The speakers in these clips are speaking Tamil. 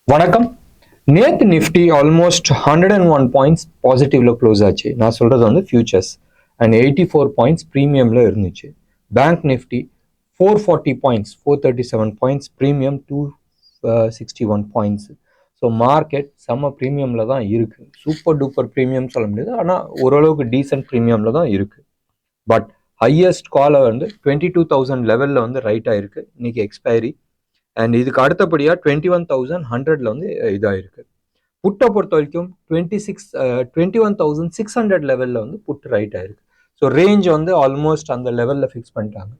வணக்கம். நேத்து நிஃப்டி ஆல்மோஸ்ட் 101 பாயிண்ட்ஸ் பாசிட்டிவ்ல க்ளோஸ் ஆச்சு. நான் சொல்றது வந்து ஃபியூச்சர்ஸ் அண்ட் 84 பாயிண்ட்ஸ் ப்ரீமியம்ல இருந்துச்சு. Bank Nifty 440 points 437 points premium 261 points. So market செம்ம ப்ரீமியம்ல தான் இருக்கு. சூப்பர் டூப்பர் ப்ரீமியம் சொல்ல முடியாது, ஆனால் ஓரளவுக்கு டீசென்ட் ப்ரீமியம்ல தான் இருக்கு. பட் ஹையஸ்ட் காலை வந்து 22,000 லெவலில் வந்து ரைட் ஆயிருக்கு இன்னைக்கு எக்ஸ்பைரி. அண்ட் இதுக்கு அடுத்தபடியாக 21,100ல வந்து இதாயிருக்கு. புட்டை பொறுத்த வரைக்கும் 21,600 லெவலில் வந்து புட்டு ரைட் ஆயிருக்கு. ஸோ ரேஞ்ச் வந்து ஆல்மோஸ்ட் அந்த லெவலில் ஃபிக்ஸ் பண்ணிட்டாங்க.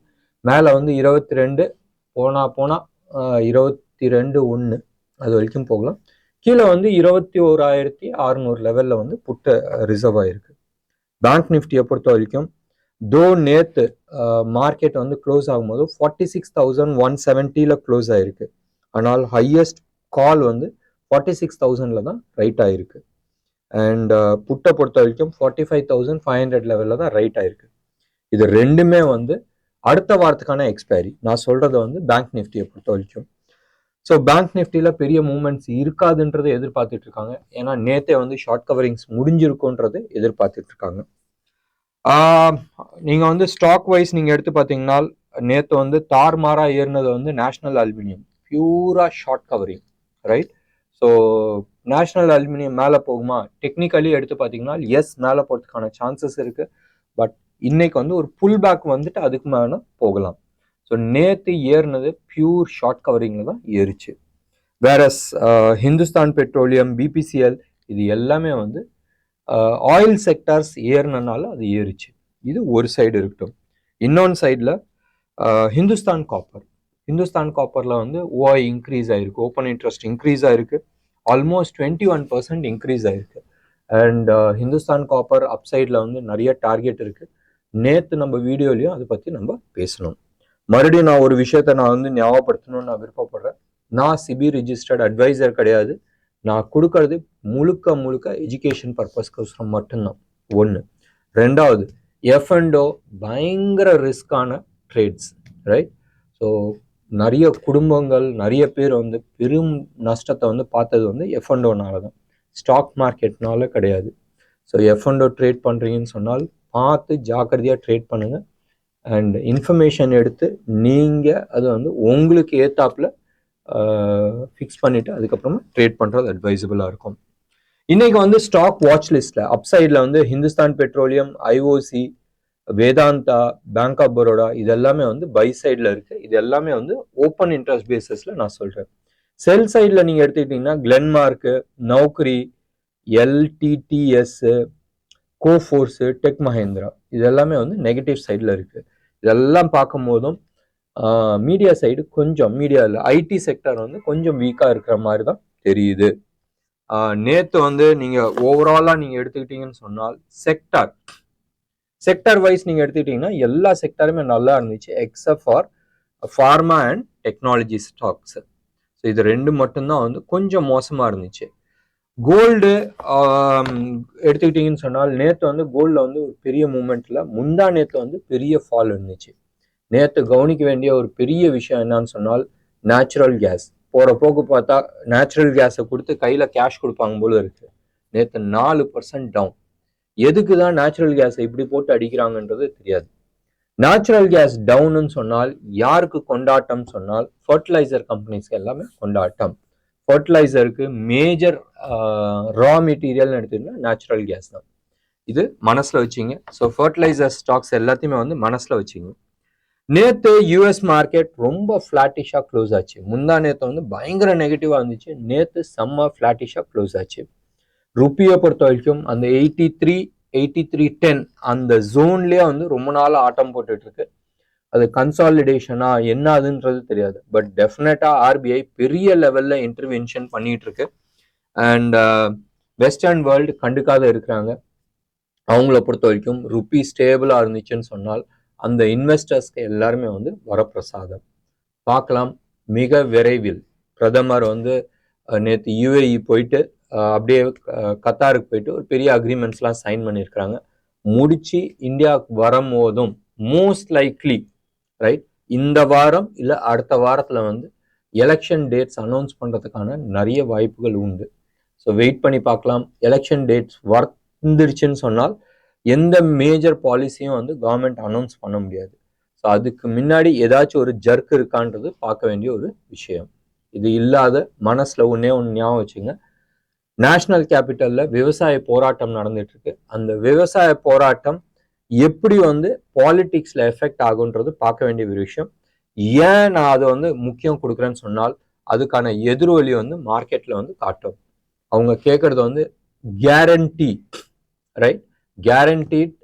மேலே வந்து 22 போனால் 22.1 அது வரைக்கும் போகலாம். கீழே வந்து 21,600 லெவலில் வந்து புட்டு ரிசர்வ் ஆயிருக்கு. பேங்க் நிஃப்டியை பொறுத்த வரைக்கும் நேத்து மார்க்கெட் வந்து க்ளோஸ் ஆகும்போது 46,170ல க்ளோஸ் ஆயிருக்கு. ஆனால் ஹையஸ்ட் கால் வந்து 46,000ல தான் ரைட் ஆயிருக்கு. அண்ட் புட்டை பொறுத்த வரைக்கும் 45,500 லெவலில் தான் ரைட் ஆயிருக்கு. இது ரெண்டுமே வந்து அடுத்த வாரத்துக்கான எக்ஸ்பைரி. நான் சொல்றது வந்து பேங்க் நிஃப்டியை பொறுத்த வரைக்கும். ஸோ பேங்க் நிஃப்டியில் பெரிய மூவ்மெண்ட்ஸ் இருக்காதுன்றதை எதிர்பார்த்துட்டு இருக்காங்க. ஏன்னா நேத்தே வந்து ஷார்ட் கவரிங்ஸ் முடிஞ்சிருக்குன்றது எதிர்பார்த்துட்டு இருக்காங்க. நீங்க வந்து ஸ்டாக் வைஸ் நீங்க எடுத்து பார்த்தீங்கன்னா நேற்று வந்து தார்மாரா ஏறினது வந்து நேஷனல் அலுமினியம் பியூரா short covering, right? So National Aluminium மேலே போகுமா? டெக்னிக்கலி எடுத்து பார்த்தீங்கன்னா எஸ், மேலே போகிறதுக்கான சான்சஸ் இருக்கு. பட் இன்னைக்கு வந்து ஒரு புல் பேக் வந்துட்டு அதுக்கு மேலே போகலாம். ஸோ நேற்று ஏறினது பியூர் ஷார்ட் கவரிங்ல தான் ஏறிச்சு. வேற ஹிந்துஸ்தான் பெட்ரோலியம், பிபிசிஎல் இது எல்லாமே வந்து ஆயில் செக்டார்ஸ் ஏறினால அது ஏறிச்சு. இது ஒரு சைடு இருக்கட்டும். இன்னொன்று சைடில் ஹிந்துஸ்தான் காப்பரில் வந்து ஓஐ இன்க்ரீஸ் ஆயிருக்கு, ஓப்பன் இன்ட்ரெஸ்ட் இன்க்ரீஸ் ஆயிருக்கு, ஆல்மோஸ்ட் 21% இன்க்ரீஸ் ஆயிருக்கு. அண்ட் ஹிந்துஸ்தான் காப்பர் அப்சைடில் வந்து நிறைய டார்கெட் இருக்கு. நேற்று நம்ம வீடியோலையும் அதை பற்றி நம்ம பேசணும். மறுபடியும் நான் ஒரு விஷயத்த நான் வந்து ஞாபகப்படுத்தணும்னு நான் விருப்பப்படுறேன். நான் சிபி ரிஜிஸ்டர்ட் அட்வைசர் கிடையாது. நான் கொடுக்கறது முழுக்க எஜுகேஷன் பர்பஸ்க்கோசரம் மட்டும்தான். ஒன்று. ரெண்டாவது, எஃப்என்டோ பயங்கர ரிஸ்கான ட்ரேட்ஸ், ரைட்? ஸோ நிறைய குடும்பங்கள், நிறைய பேர் வந்து பெரும் நஷ்டத்தை வந்து பார்த்தது வந்து எஃப்என்டோனால தான், ஸ்டாக் மார்க்கெட்னால கிடையாது. ஸோ எஃப்என்டோ ட்ரேட் பண்ணுறீங்கன்னு சொன்னால் பார்த்து ஜாக்கிரதையாக ட்ரேட் பண்ணுங்கள். அண்ட் இன்ஃபர்மேஷன் எடுத்து நீங்கள் அது வந்து உங்களுக்கு ஏத்தாப்புல ஃபிக்ஸ் பண்ணிவிட்டு அதுக்கப்புறமா ட்ரேட் பண்ணுறது அட்வைசபிளாக இருக்கும். இன்னைக்கு வந்து ஸ்டாக் வாட்ச் லிஸ்ட்டில் அப்சைடில் வந்து Hindustan Petroleum, IOC, Vedanta, Bank of Baroda இது எல்லாமே வந்து பை சைடில் இருக்குது. இது எல்லாமே வந்து ஓப்பன் இன்ட்ரெஸ்ட் பேசிஸில் நான் சொல்கிறேன். செல் சைடில் நீங்கள் எடுத்துக்கிட்டிங்கன்னா கிளென்மார்க்கு, நௌக்கரி, எல்டிடிஎஸ், கோஃபோர்ஸு, டெக் மஹேந்திரா இது எல்லாமே வந்து நெகட்டிவ் சைடில் இருக்குது. இதெல்லாம் பார்க்கும் போதும் மீடியா சைடு கொஞ்சம், மீடியா இல்லை, ஐடி செக்டர் வந்து கொஞ்சம் வீக்காக இருக்கிற மாதிரி தான் தெரியுது. நேற்று வந்து நீங்கள் ஓவராலாக நீங்கள் எடுத்துக்கிட்டீங்கன்னு சொன்னால் செக்டர் வைஸ் நீங்கள் எடுத்துக்கிட்டிங்கன்னா எல்லா செக்டருமே நல்லா இருந்துச்சு except for pharma and technology stocks. So இது ரெண்டு மட்டும்தான் வந்து கொஞ்சம் மோசமாக இருந்துச்சு. கோல்டு எடுத்துக்கிட்டிங்கன்னு சொன்னால் நேற்று வந்து கோல்டில் வந்து ஒரு பெரிய மூமெண்ட்டில் முந்தா நேற்று வந்து பெரிய ஃபால் இருந்துச்சு. நேற்று கவனிக்க வேண்டிய ஒரு பெரிய விஷயம் என்னன்னு சொன்னால் நேச்சுரல் கேஸ். போகிற போக்கு பார்த்தா நேச்சுரல் கேஸை கொடுத்து கையில் கேஷ் கொடுப்பாங்க போல இருக்கு. நேற்று 4% டவுன். எதுக்கு தான் நேச்சுரல் கேஸை இப்படி போட்டு அடிக்கிறாங்கன்றது தெரியாது. நேச்சுரல் கேஸ் டவுன்னு சொன்னால் யாருக்கு கொண்டாட்டம் சொன்னால் ஃபர்டிலைசர் கம்பெனிஸ்க்கு எல்லாமே கொண்டாட்டம். ஃபர்டிலைசருக்கு மேஜர் ரா மெட்டீரியல்னு எடுத்துக்கிட்டா நேச்சுரல் கேஸ் தான். இது மனசில் வச்சிங்க. ஸோ ஃபர்டிலைசர் ஸ்டாக்ஸ் எல்லாத்தையுமே வந்து மனசில் வச்சிங்க. நேற்று யூஎஸ் மார்க்கெட் ரொம்ப ஃப்ளாட்டிஷாக க்ளோஸ் ஆச்சு. முந்தா நேற்று வந்து பயங்கர நெகட்டிவாக இருந்துச்சு. நேற்று செம்ம ஃப்ளாட்டிஷாக க்ளோஸ் ஆச்சு. ருப்பியை பொறுத்த வரைக்கும் அந்த 83-10 அந்த ஜோன்லேயே வந்து ரொம்ப நாள் ஆட்டம் போட்டுட்டு இருக்கு. அது கன்சாலிடேஷனா என்ன அதுன்றது தெரியாது. பட் டெஃபினட்டா ஆர்பிஐ பெரிய லெவல்ல இன்டர்வென்ஷன் பண்ணிட்டு இருக்கு. அண்ட் வெஸ்டர்ன் வேர்ல்டு கண்டுக்காத இருக்கிறாங்க. அவங்கள பொறுத்த வரைக்கும் ருப்பி ஸ்டேபிளா இருந்துச்சுன்னு சொன்னால் அந்த இன்வெஸ்டர்ஸ்க்கு எல்லாருமே வந்து வரப்பிரசாதம். பார்க்கலாம் மிக விரைவில். பிரதமர் வந்து நேற்று யுஏஇ போயிட்டு அப்படியே கத்தாருக்கு போயிட்டு ஒரு பெரிய அக்ரிமெண்ட்ஸ்லாம் சைன் பண்ணியிருக்கிறாங்க. முடிச்சு இந்தியாவுக்கு வரும்போதும் மோஸ்ட் லைக்லி, ரைட், இந்த வாரம் இல்லை அடுத்த வாரத்தில் வந்து எலெக்ஷன் டேட்ஸ் அனௌன்ஸ் பண்ணுறதுக்கான நிறைய வாய்ப்புகள் உண்டு. ஸோ வெயிட் பண்ணி பார்க்கலாம். எலெக்ஷன் டேட்ஸ் வந்துருச்சுன்னு சொன்னால் எந்த மேஜர் பாலிசியும் வந்து கவர்மெண்ட் அனௌன்ஸ் பண்ண முடியாது. ஸோ அதுக்கு முன்னாடி ஏதாச்சும் ஒரு ஜர்க் இருக்கான்றது பார்க்க வேண்டிய ஒரு விஷயம். இது இல்லாத மனசில் ஒன்று ஞாபகம் வச்சுங்க, நேஷனல் கேபிட்டல்ல விவசாய போராட்டம் நடந்துட்டு இருக்கு. அந்த விவசாய போராட்டம் எப்படி வந்து பாலிடிக்ஸ்ல எஃபெக்ட் ஆகுன்றது பார்க்க வேண்டிய ஒரு விஷயம். ஏன் நான் அதை வந்து முக்கியம் கொடுக்குறேன்னு சொன்னால், அதுக்கான எதிரொலி வந்து மார்க்கெட்ல வந்து காட்டும். அவங்க கேட்கறது வந்து guarantee, right, guaranteed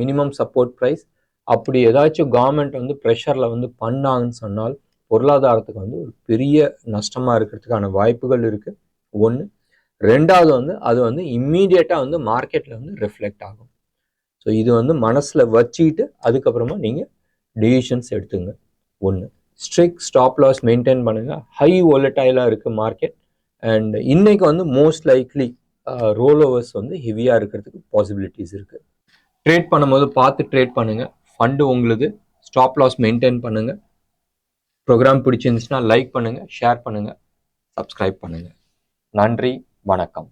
minimum support price. அப்படி ஏதாச்சும் கவர்மெண்ட் வந்து ப்ரெஷர்ல வந்து பண்ணாங்கன்னு சொன்னால் பொருளாதாரத்துக்கு வந்து ஒரு பெரிய நஷ்டமா இருக்கிறதுக்கான வாய்ப்புகள் இருக்கு. ஒன்று. ரெண்டாவது வந்து அது வந்து இம்மீடியட்டா வந்து மார்க்கெட்ல வந்து ரிஃப்ளெக்ட் ஆகும். ஸோ இது வந்து மனசுல வச்சுக்கிட்டு அதுக்கப்புறமா நீங்க டிசிஷன்ஸ் எடுத்துங்க. ஒன்று, ஸ்ட்ரிக்ட் ஸ்டாப் லாஸ் மெயின்டைன் பண்ணுங்க. ஹை வோலட்டைலா இருக்கு மார்க்கெட். அண்ட் இன்னைக்கு வந்து மோஸ்ட் லைக்லி ரோல் ஓவர்ஸ் வந்து ஹெவியா இருக்கிறதுக்கு பாசிபிலிட்டிஸ் இருக்கு. ட்ரேட் பண்ணும்போது பார்த்து ட்ரேட் பண்ணுங்க. ஃபண்டு உங்களுக்கு, ஸ்டாப் லாஸ் மெயின்டைன் பண்ணுங்க. ப்ரோக்ராம் பிடிச்சிருந்துச்சுன்னா லைக் பண்ணுங்க, ஷேர் பண்ணுங்க, சப்ஸ்கிரைப் பண்ணுங்க. நன்றி, வணக்கம்.